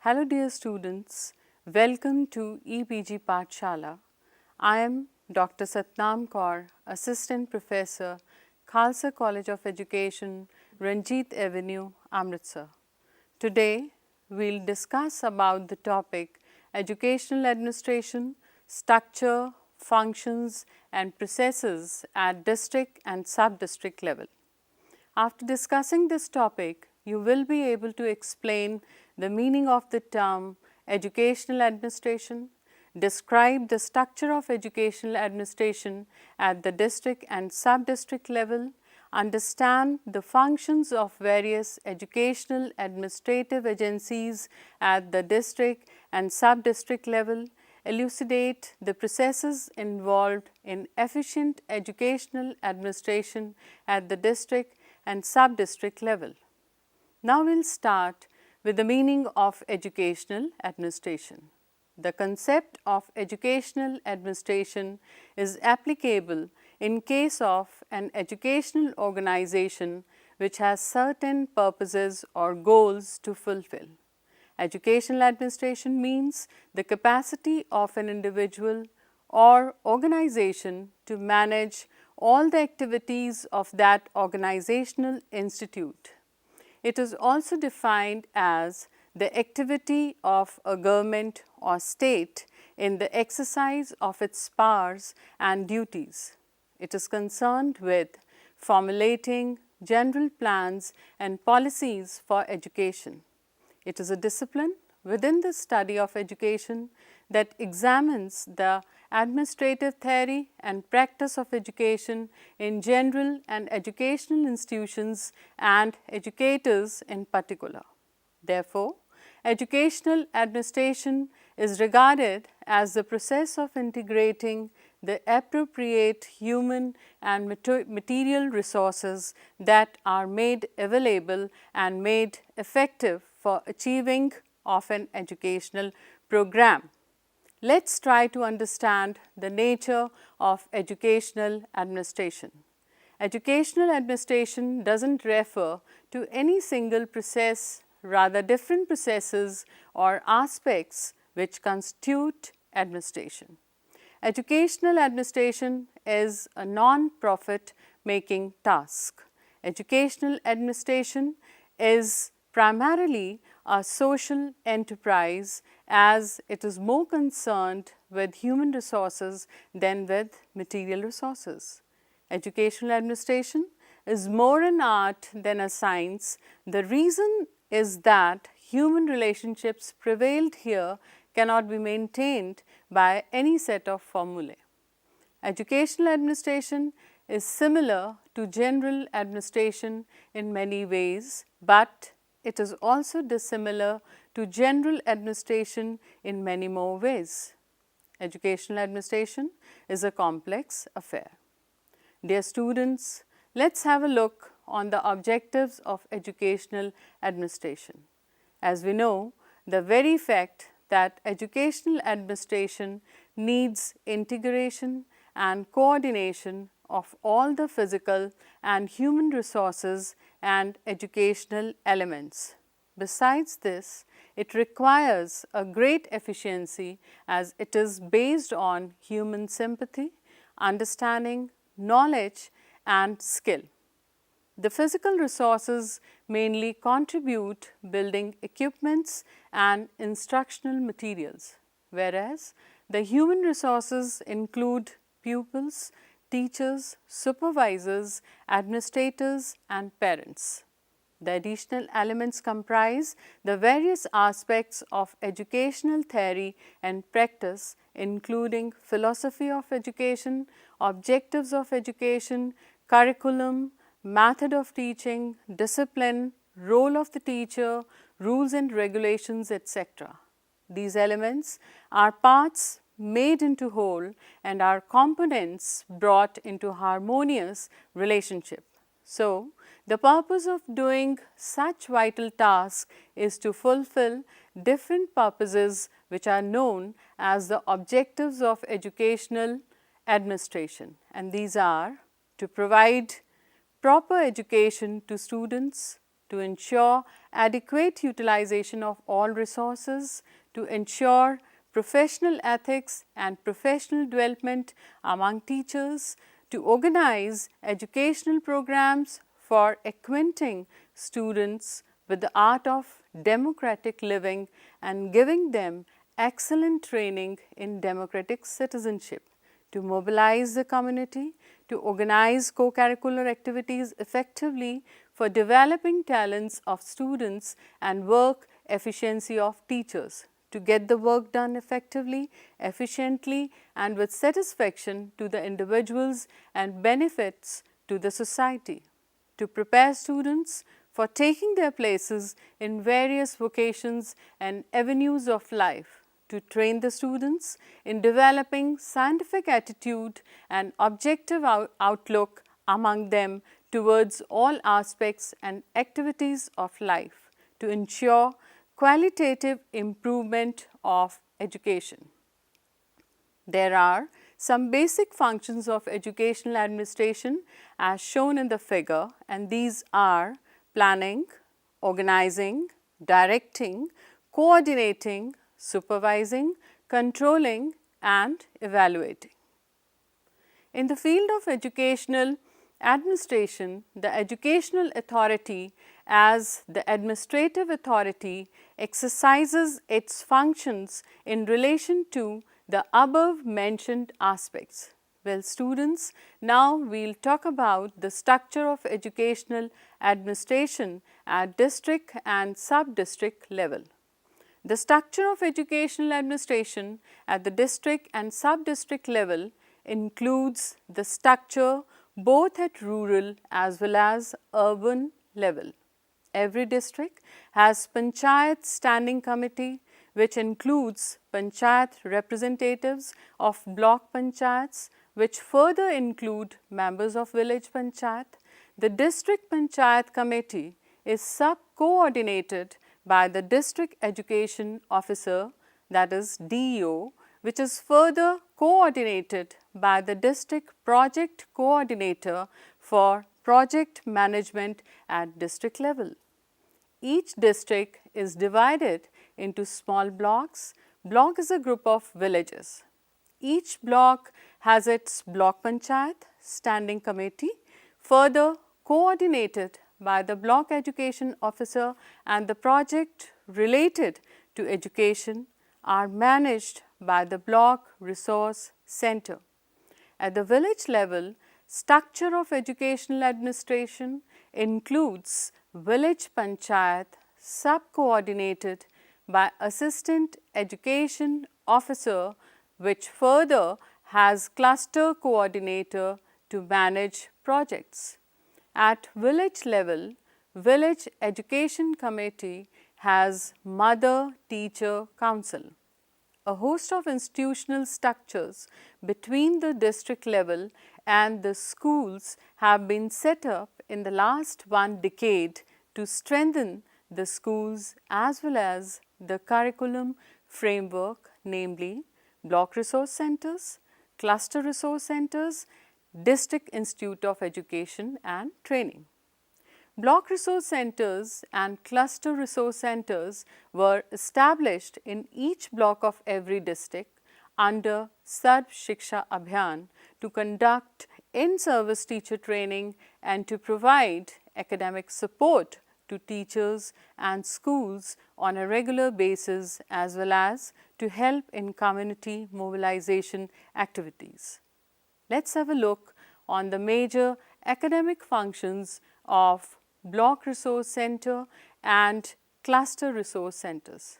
Hello dear students, welcome to EPG Pathshala. I am Dr. Satnam Kaur, Assistant Professor, Khalsa College of Education, Ranjit Avenue, Amritsar. Today, we will discuss about the topic Educational Administration, Structure, Functions and Processes at District and Sub-District level. After discussing this topic, you will be able to explain the meaning of the term educational administration, describe the structure of educational administration at the district and sub-district level, understand the functions of various educational administrative agencies at the district and sub-district level, elucidate the processes involved in efficient educational administration at the district and sub-district level. Now, we will start with the meaning of educational administration. The concept of educational administration is applicable in case of an educational organization which has certain purposes or goals to fulfill. Educational administration means the capacity of an individual or organization to manage all the activities of that organizational institute. It is also defined as the activity of a government or state in the exercise of its powers and duties. It is concerned with formulating general plans and policies for education. It is a discipline within the study of education that examines the administrative theory and practice of education in general and educational institutions and educators in particular. Therefore, educational administration is regarded as the process of integrating the appropriate human and material resources that are made available and made effective for achieving of an educational program. Let's try to understand the nature of educational administration. Educational administration doesn't refer to any single process, rather different processes or aspects which constitute administration. Educational administration is a non-profit making task. Educational administration is primarily a social enterprise as it is more concerned with human resources than with material resources. Educational administration is more an art than a science. The reason is that human relationships prevailed here cannot be maintained by any set of formulae. Educational administration is similar to general administration in many ways, but it is also dissimilar to general administration in many more ways. Educational administration is a complex affair. Dear students, let's have a look on the objectives of educational administration. As we know, the very fact that educational administration needs integration and coordination of all the physical and human resources and educational elements. Besides this, it requires a great efficiency as it is based on human sympathy, understanding, knowledge and skill. The physical resources mainly contribute building equipments and instructional materials, whereas the human resources include pupils, teachers, supervisors, administrators and parents. The additional elements comprise the various aspects of educational theory and practice, including philosophy of education, objectives of education, curriculum, method of teaching, discipline, role of the teacher, rules and regulations, etc. These elements are parts made into whole and are components brought into harmonious relationship. So, the purpose of doing such vital tasks is to fulfill different purposes which are known as the objectives of educational administration, and these are to provide proper education to students, to ensure adequate utilization of all resources, to ensure professional ethics and professional development among teachers, to organize educational programs for acquainting students with the art of democratic living and giving them excellent training in democratic citizenship, to mobilize the community, to organize co-curricular activities effectively for developing talents of students and work efficiency of teachers, to get the work done effectively, efficiently and with satisfaction to the individuals and benefits to the society, to prepare students for taking their places in various vocations and avenues of life, to train the students in developing scientific attitude and objective outlook among them towards all aspects and activities of life, to ensure qualitative improvement of education. There are some basic functions of educational administration as shown in the figure, and these are planning, organizing, directing, coordinating, supervising, controlling and evaluating. In the field of educational administration, the educational authority as the administrative authority exercises its functions in relation to the above mentioned aspects. Well, students, now we will talk about the structure of educational administration at district and sub-district level. The structure of educational administration at the district and sub-district level includes the structure both at rural as well as urban level. Every district has Panchayat Standing Committee, which includes Panchayat representatives of block panchayats, which further include members of village panchayat. The district panchayat committee is sub-coordinated by the district education officer, that is DEO, which is further coordinated by the district project coordinator for project management at district level. Each district is divided into small blocks. Block is a group of villages. Each block has its block panchayat standing committee, further coordinated by the block education officer, and the project related to education are managed by the block resource center. At the village level, structure of educational administration includes village panchayat sub-coordinated by assistant education officer, which further has cluster coordinator to manage projects. At village level, village education committee has mother teacher council. A host of institutional structures between the district level and the schools have been set up in the last 1 decade to strengthen the schools as well as the curriculum framework, namely block resource centers, cluster resource centers, district institute of education and training. Block resource centers and cluster resource centers were established in each block of every district under Sarv Shiksha Abhiyan to conduct in-service teacher training and to provide academic support to teachers and schools on a regular basis, as well as to help in community mobilization activities. Let's have a look on the major academic functions of block resource center and cluster resource centers.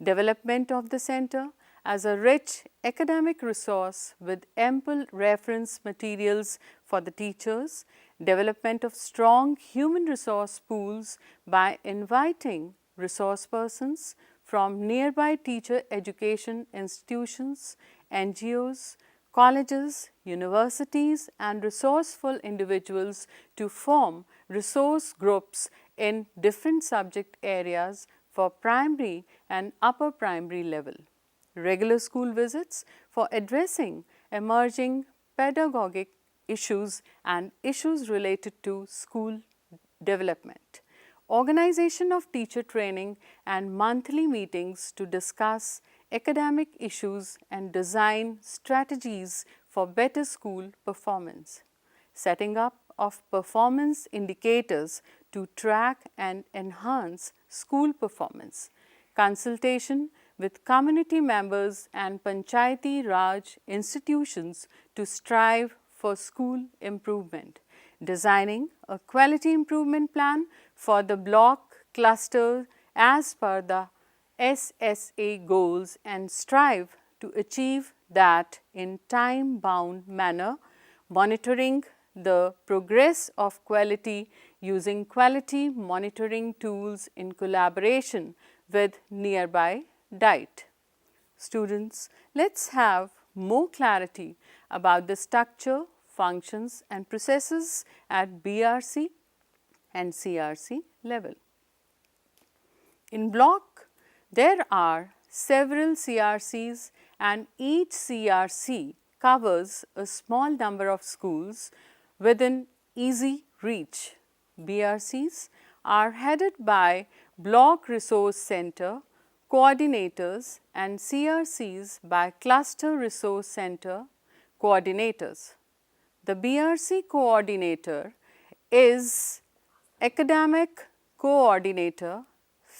Development of the center as a rich academic resource with ample reference materials for the teachers, development of strong human resource pools by inviting resource persons from nearby teacher education institutions, NGOs, colleges, universities and resourceful individuals to form resource groups in different subject areas for primary and upper primary level. Regular school visits for addressing emerging pedagogic issues and issues related to school development. organization of teacher training and monthly meetings to discuss academic issues and design strategies for better school performance. Setting up of performance indicators to track and enhance school performance. Consultation with community members and Panchayati Raj institutions to strive for school improvement. Designing a quality improvement plan for the block cluster as per the SSA goals and strive to achieve that in time-bound manner, monitoring the progress of quality using quality monitoring tools in collaboration with nearby DIET. Students, let's have more clarity about the structure, functions and processes at BRC and CRC level. In block, there are several CRCs and each CRC covers a small number of schools within easy reach. BRCs are headed by Block Resource Center coordinators and CRCs by Cluster Resource Center coordinators. The BRC coordinator is academic coordinator,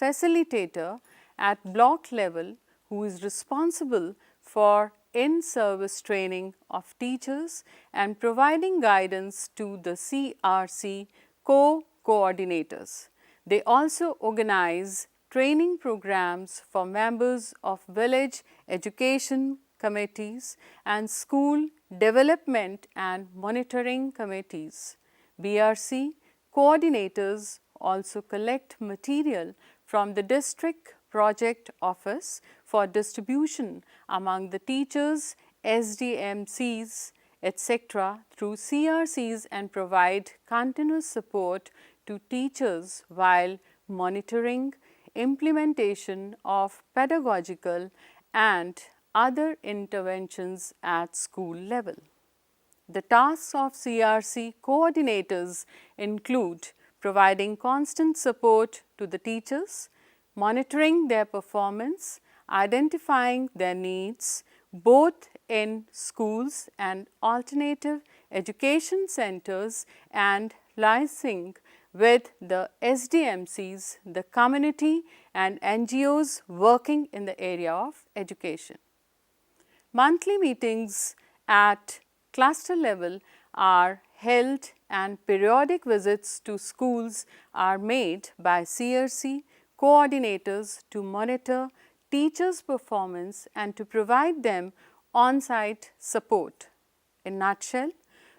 facilitator at block level who is responsible for in-service training of teachers and providing guidance to the CRC co-coordinators. They also organize training programs for members of village education committees and school development and monitoring committees. BRC coordinators also collect material from the district project office for distribution among the teachers, SDMCs, etc. through CRCs and provide continuous support to teachers while monitoring implementation of pedagogical and other interventions at school level. The tasks of CRC coordinators include providing constant support to the teachers, monitoring their performance, identifying their needs both in schools and alternative education centers and liaising with the SDMCs, the community and NGOs working in the area of education. Monthly meetings at cluster level are held and periodic visits to schools are made by CRC coordinators to monitor teachers' performance and to provide them on-site support. In nutshell,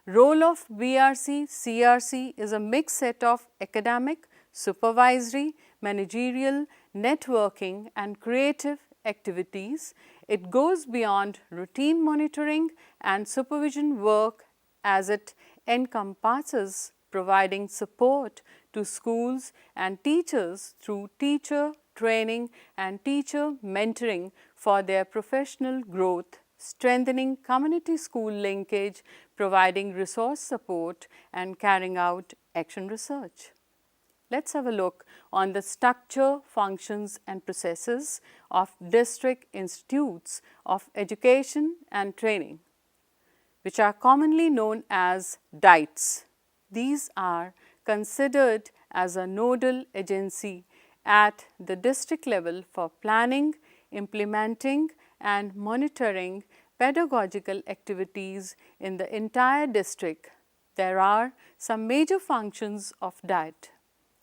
role of BRC CRC is a mixed set of academic, supervisory, managerial, networking and creative activities. It goes beyond routine monitoring and supervision work as it encompasses providing support to schools and teachers through teacher training and teacher mentoring for their professional growth, strengthening community school linkage, providing resource support and carrying out action research. Let's have a look on the structure, functions and processes of district institutes of education and training, which are commonly known as DIETs. These are considered as a nodal agency at the district level for planning, implementing and monitoring pedagogical activities in the entire district. There are some major functions of DIET.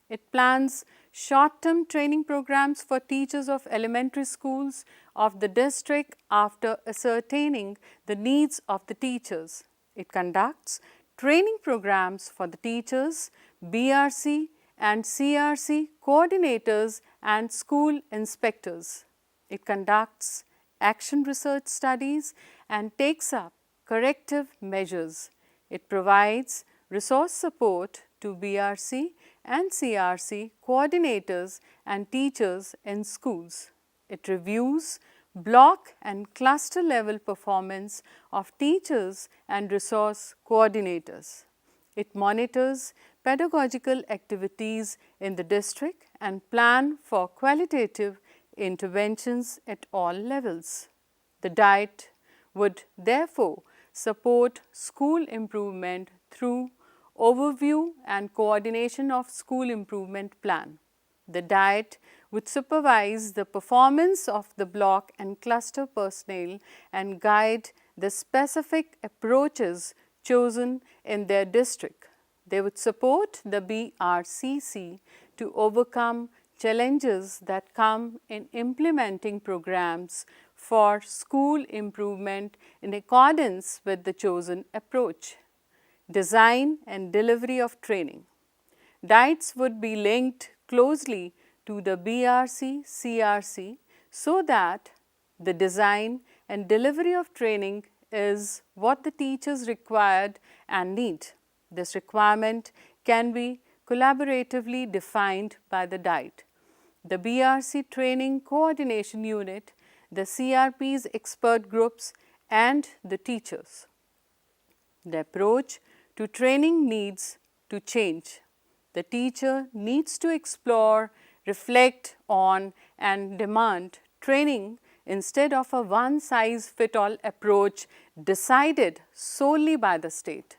It plans short-term training programs for teachers of elementary schools of the district after ascertaining the needs of the teachers. It conducts training programs for the teachers, BRC and CRC coordinators and school inspectors. It conducts action research studies and takes up corrective measures. It provides resource support to BRC and CRC coordinators and teachers in schools. It reviews block and cluster level performance of teachers and resource coordinators. It monitors pedagogical activities in the district and plan for qualitative interventions at all levels. The Diet would therefore support school improvement through overview and coordination of school improvement plan. The Diet would supervise the performance of the block and cluster personnel and guide the specific approaches chosen in their district. They would support the BRCC to overcome challenges that come in implementing programs for school improvement in accordance with the chosen approach. Design and delivery of training. Diets would be linked closely to the BRC CRC so that the design and delivery of training is what the teachers required and need. This requirement can be collaboratively defined by the Diet, the BRC Training Coordination Unit, the CRP's expert groups and the teachers. The approach to training needs to change. The teacher needs to explore, reflect on and demand training instead of a one-size-fits-all approach decided solely by the state.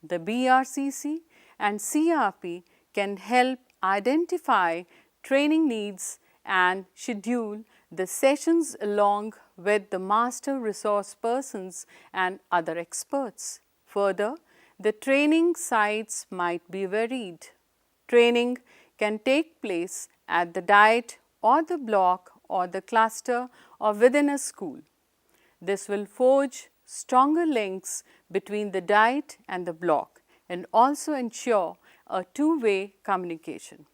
The BRCC and CRP can help identify training needs and schedule the sessions along with the master resource persons and other experts. Further, the training sites might be varied. Training can take place at the Diet or the block or the cluster or within a school. This will forge stronger links between the Diet and the block and also ensure a two-way communication.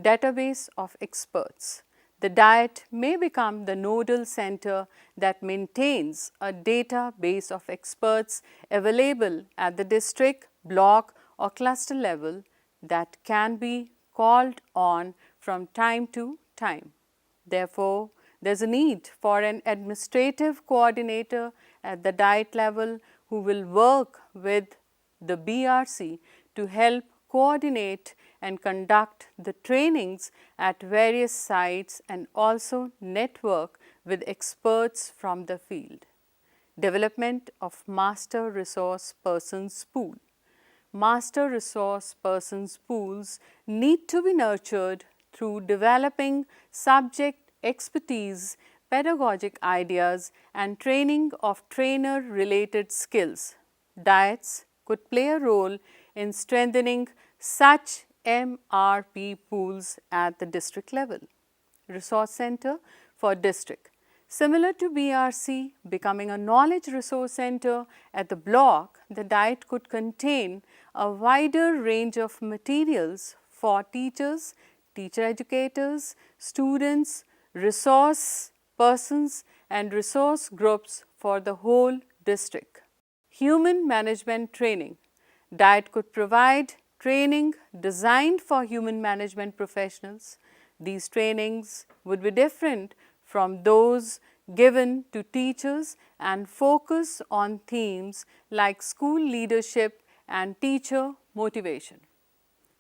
Database of experts. The Diet may become the nodal center that maintains a database of experts available at the district, block or cluster level that can be called on from time to time. Therefore, there is a need for an administrative coordinator at the Diet level who will work with the BRC to help coordinate and conduct the trainings at various sites and also network with experts from the field. Development of Master Resource Persons Pool. Master Resource Persons pools need to be nurtured through developing subject expertise, pedagogic ideas and training of trainer-related skills. Diets could play a role in strengthening such MRP pools at the district level. Resource Center for District. Similar to BRC becoming a knowledge resource center at the block, the Diet could contain a wider range of materials for teachers, teacher educators, students, resource persons and resource groups for the whole district. Human management training. Diet could provide training designed for human management professionals. These trainings would be different from those given to teachers and focus on themes like school leadership and teacher motivation.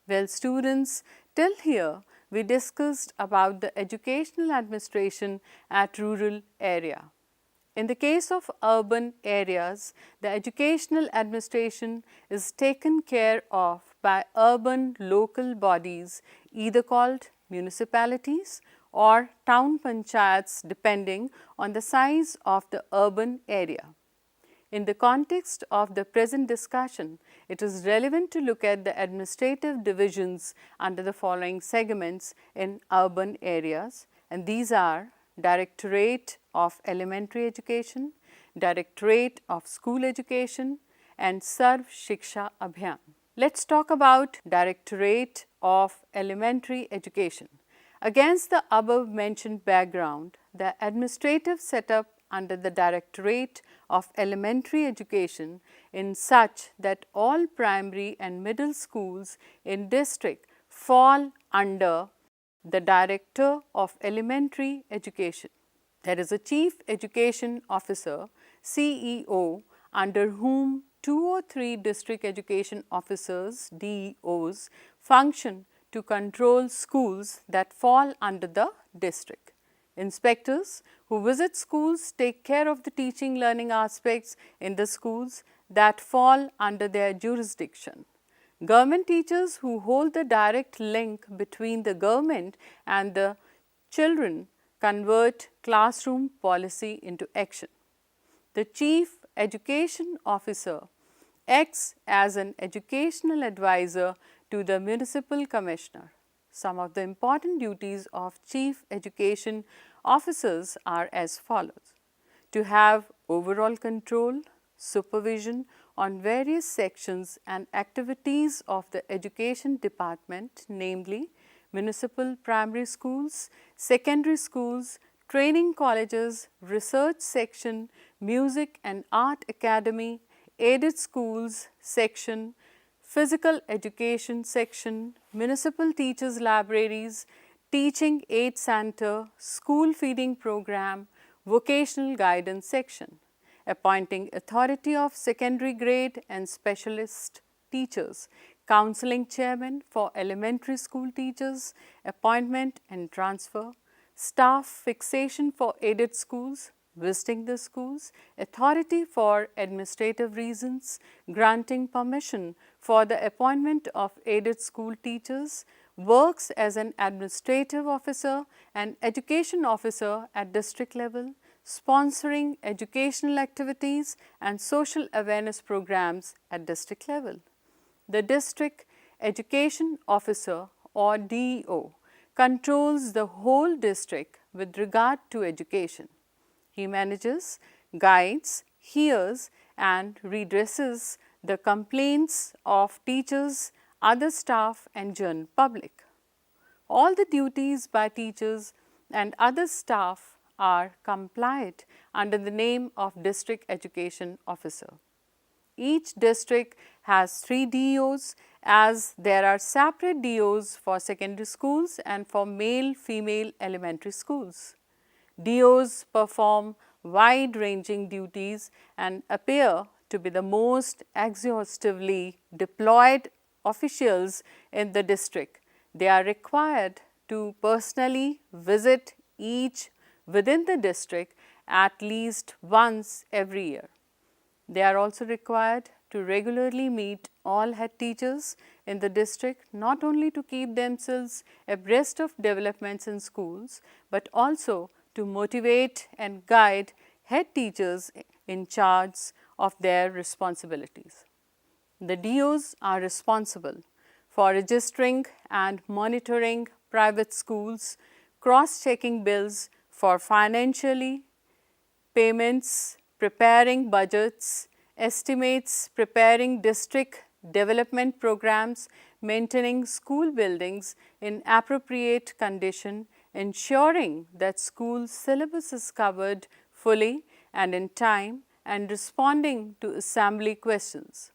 Well, students, till here we discussed about the educational administration at rural area. In the case of urban areas, the educational administration is taken care of by urban local bodies either called municipalities or town panchayats depending on the size of the urban area. In the context of the present discussion, it is relevant to look at the administrative divisions under the following segments in urban areas, and these are Directorate of Elementary Education, Directorate of School Education and Sarv Shiksha Abhiyan. Let's talk about Directorate of Elementary Education. Against the above mentioned background, the administrative setup under the Directorate of Elementary Education in such that all primary and middle schools in district fall under the Director of Elementary Education. There is a Chief Education Officer, CEO, under whom 2 or 3 district education officers DEOs function to control schools that fall under the district. Inspectors who visit schools take care of the teaching learning aspects in the schools that fall under their jurisdiction. Government teachers who hold the direct link between the government and the children convert classroom policy into action. The Chief Education Officer acts as an educational advisor to the Municipal Commissioner. Some of the important duties of Chief Education Officers are as follows: to have overall control, supervision on various sections and activities of the education department, namely municipal primary schools, secondary schools, training colleges, research section, music and art academy, aided schools section, physical education section, municipal teachers libraries, teaching aid center, school feeding program, vocational guidance section, appointing authority of secondary grade and specialist teachers, counseling chairman for elementary school teachers, appointment and transfer, staff fixation for aided schools, visiting the schools, authority for administrative reasons, granting permission for the appointment of aided school teachers, works as an administrative officer and education officer at district level, sponsoring educational activities and social awareness programs at district level. The District Education Officer or DEO controls the whole district with regard to education. He manages, guides, hears and redresses the complaints of teachers, other staff and general public. All the duties by teachers and other staff are complied under the name of District Education Officer. Each district has 3 DEOs, as there are separate DEOs for secondary schools and for male-female elementary schools. DEOs perform wide-ranging duties and appear to be the most exhaustively deployed officials in the district. They are required to personally visit each within the district at least once every year. They are also required to regularly meet all head teachers in the district, not only to keep themselves abreast of developments in schools, but also to motivate and guide head teachers in charge of their responsibilities. The DEOs are responsible for registering and monitoring private schools, cross-checking bills for financially payments, preparing budgets, estimates, preparing district development programs, maintaining school buildings in appropriate condition, ensuring that school syllabus is covered fully and in time, and responding to assembly questions.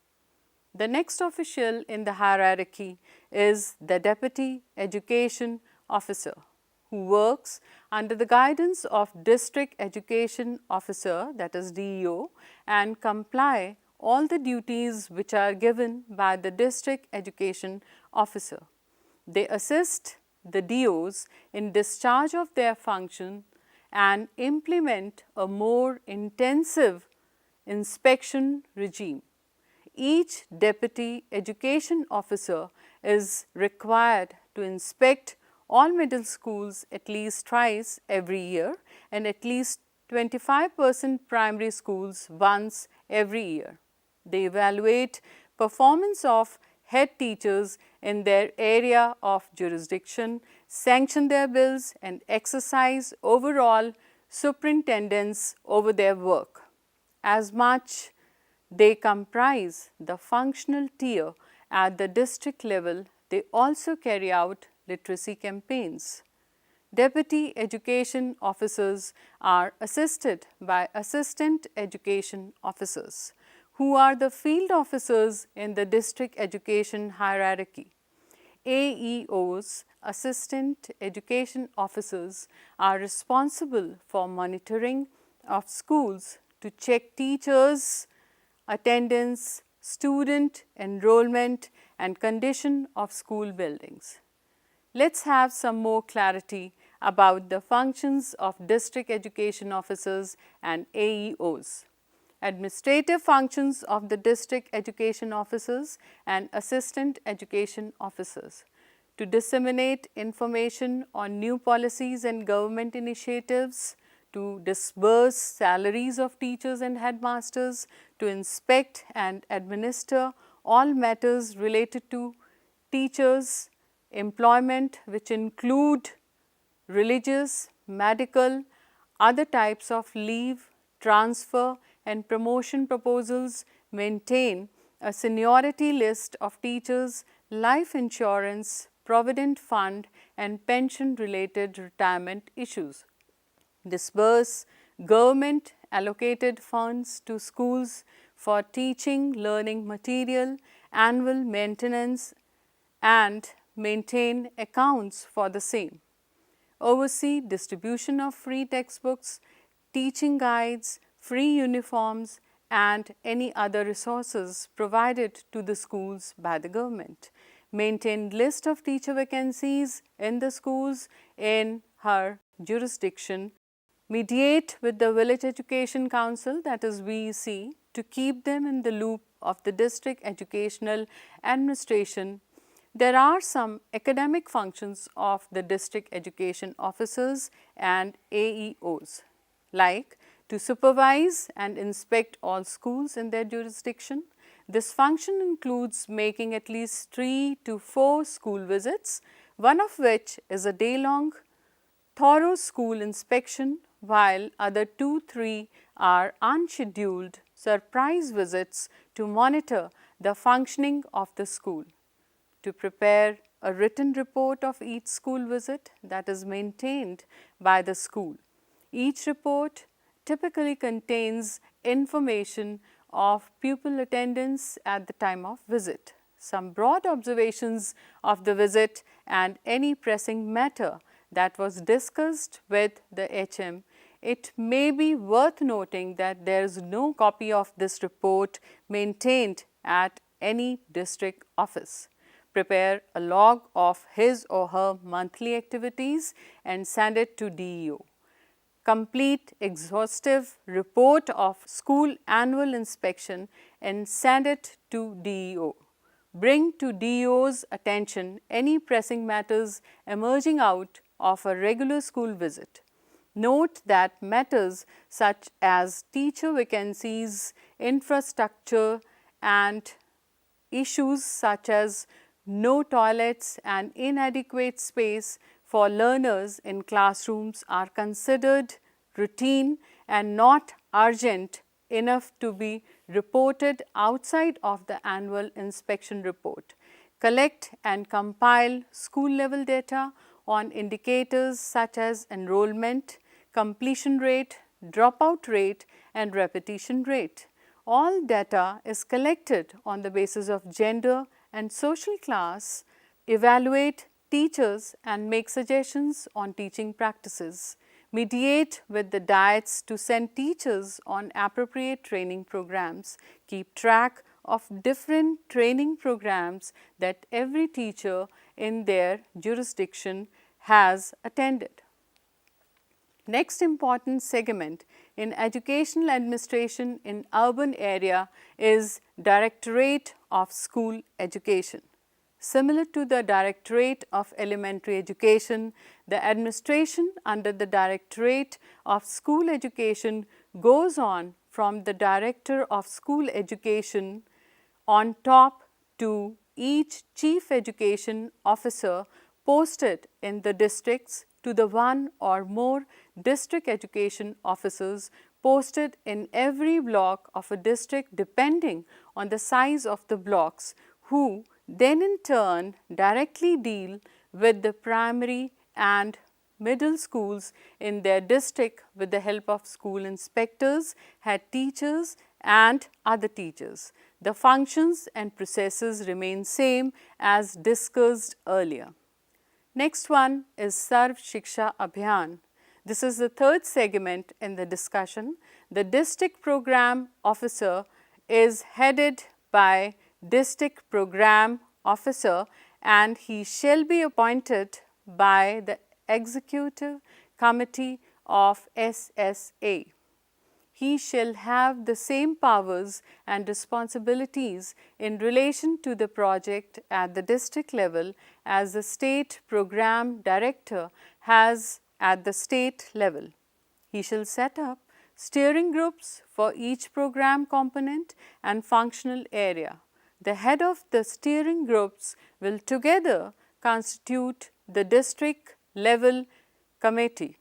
The next official in the hierarchy is the Deputy Education Officer, who works under the guidance of District Education Officer, that is DEO, and comply all the duties which are given by the District Education Officer. They assist the DEOs in discharge of their function and implement a more intensive inspection regime. Each Deputy Education Officer is required to inspect all middle schools at least twice every year and at least 25% primary schools once every year. They evaluate performance of head teachers in their area of jurisdiction, sanction their bills and exercise overall superintendence over their work. As much they comprise the functional tier at the district level, they also carry out literacy campaigns. Deputy Education Officers are assisted by Assistant Education Officers, who are the field officers in the district education hierarchy. AEOs, Assistant Education Officers, are responsible for monitoring of schools to check teachers' attendance, student enrollment, and condition of school buildings. Let's have some more clarity about the functions of district education officers and AEOs. Administrative functions of the district education officers and assistant education officers: to disseminate information on new policies and government initiatives, to disburse salaries of teachers and headmasters, to inspect and administer all matters related to teachers' employment, which include religious, medical, other types of leave, transfer and promotion proposals, maintain a seniority list of teachers, life insurance, provident fund and pension related retirement issues. Disburse government allocated funds to schools for teaching, learning material, annual maintenance and maintain accounts for the same. Oversee distribution of free textbooks, teaching guides, free uniforms and any other resources provided to the schools by the government. Maintain list of teacher vacancies in the schools in her jurisdiction. Mediate with the Village Education Council, that is VEC, to keep them in the loop of the district educational administration. There are some academic functions of the district education officers and AEOs, like to supervise and inspect all schools in their jurisdiction. This function includes making at least 3 to 4 school visits, one of which is a day-long thorough school inspection, while other 2-3 are unscheduled surprise visits to monitor the functioning of the school. To prepare a written report of each school visit that is maintained by the school. Each report typically contains information of pupil attendance at the time of visit, some broad observations of the visit and any pressing matter that was discussed with the HM. It may be worth noting that there is no copy of this report maintained at any district office. Prepare a log of his or her monthly activities and send it to DEO. Complete exhaustive report of school annual inspection and send it to DEO. Bring to DEO's attention any pressing matters emerging out of a regular school visit. Note that matters such as teacher vacancies, infrastructure and issues such as no toilets and inadequate space for learners in classrooms are considered routine and not urgent enough to be reported outside of the annual inspection report. Collect and compile school level data on indicators such as enrollment, completion rate, dropout rate and repetition rate. All data is collected on the basis of gender and social class. Evaluate teachers and make suggestions on teaching practices. Mediate with the diets to send teachers on appropriate training programs. Keep track of different training programs that every teacher in their jurisdiction has attended. Next important segment in educational administration in urban area is Directorate of School Education. Similar to the Directorate of Elementary Education, the administration under the Directorate of School Education goes on from the Director of School Education on top to each Chief Education Officer posted in the districts to the one or more district education officers posted in every block of a district depending on the size of the blocks, who then in turn directly deal with the primary and middle schools in their district with the help of school inspectors, head teachers and other teachers. The functions and processes remain same as discussed earlier. Next one is Sarv Shiksha Abhiyan. This is the third segment in the discussion. The district program officer is headed by District Program Officer, and he shall be appointed by the Executive Committee of SSA. He shall have the same powers and responsibilities in relation to the project at the district level as the State Program Director has at the state level. He shall set up steering groups for each program component and functional area. The head of the steering groups will together constitute the district level committee,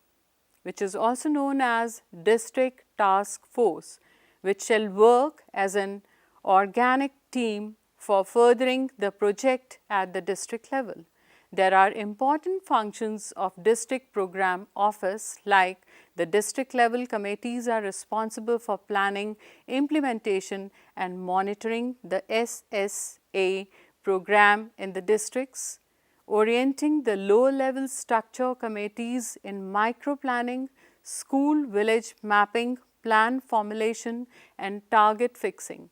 which is also known as District Task Force, which shall work as an organic team for furthering the project at the district level. There are important functions of District Program Office, like the district level committees are responsible for planning, implementation and monitoring the SSA program in the districts, orienting the lower level structure committees in micro planning, school village mapping, plan formulation and target fixing.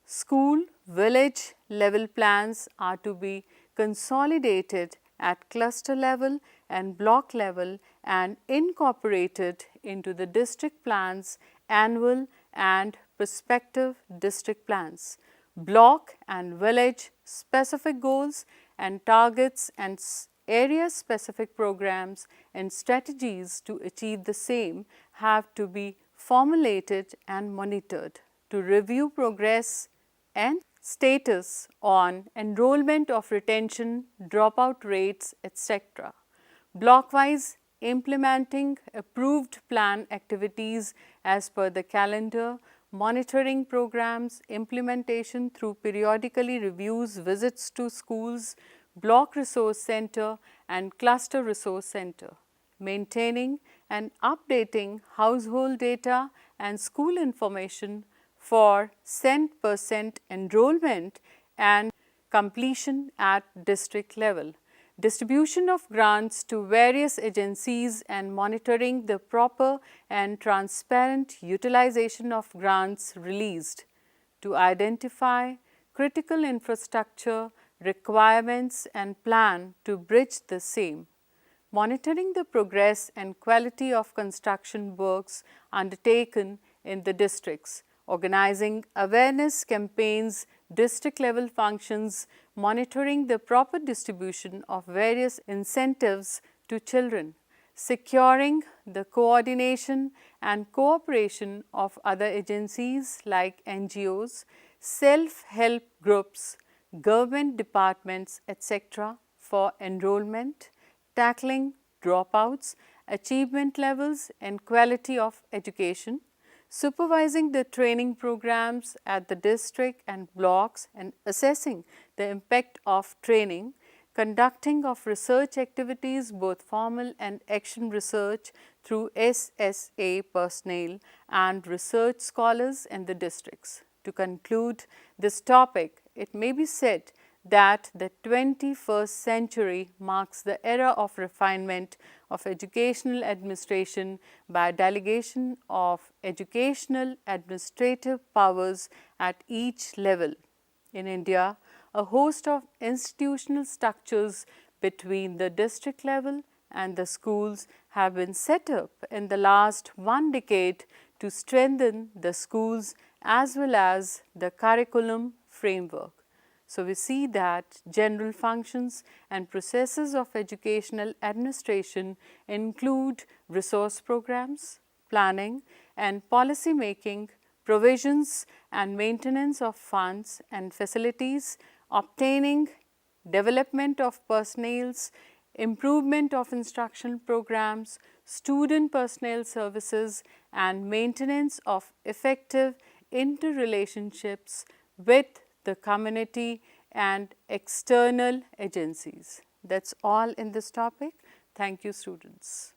School village level plans are to be consolidated at cluster level and block level and incorporated into the district plans, annual and prospective district plans. Block and village specific goals and targets and area specific programs and strategies to achieve the same have to be formulated and monitored to review progress and status on enrollment of retention, dropout rates, etc. Blockwise implementing approved plan activities as per the calendar, monitoring programs, implementation through periodically reviews, visits to schools, block resource center and cluster resource center, maintaining and updating household data and school information for cent% enrollment and completion at district level, distribution of grants to various agencies and monitoring the proper and transparent utilization of grants released, to identify critical infrastructure requirements and plan to bridge the same, monitoring the progress and quality of construction works undertaken in the districts, organizing awareness campaigns, district level functions, monitoring the proper distribution of various incentives to children, securing the coordination and cooperation of other agencies like NGOs, self-help groups, government departments, etc. for enrollment, tackling dropouts, achievement levels and quality of education, supervising the training programs at the district and blocks and assessing the impact of training, conducting of research activities, both formal and action research through SSA personnel and research scholars in the districts. To conclude this topic, it may be said that the 21st century marks the era of refinement of educational administration by delegation of educational administrative powers at each level. In India, a host of institutional structures between the district level and the schools have been set up in the last 1 decade to strengthen the schools as well as the curriculum framework. So, we see that general functions and processes of educational administration include resource programs, planning and policy making, provisions and maintenance of funds and facilities, obtaining, development of personnels, improvement of instructional programs, student personnel services and maintenance of effective interrelationships with the community and external agencies. That's all in this topic. Thank you, students.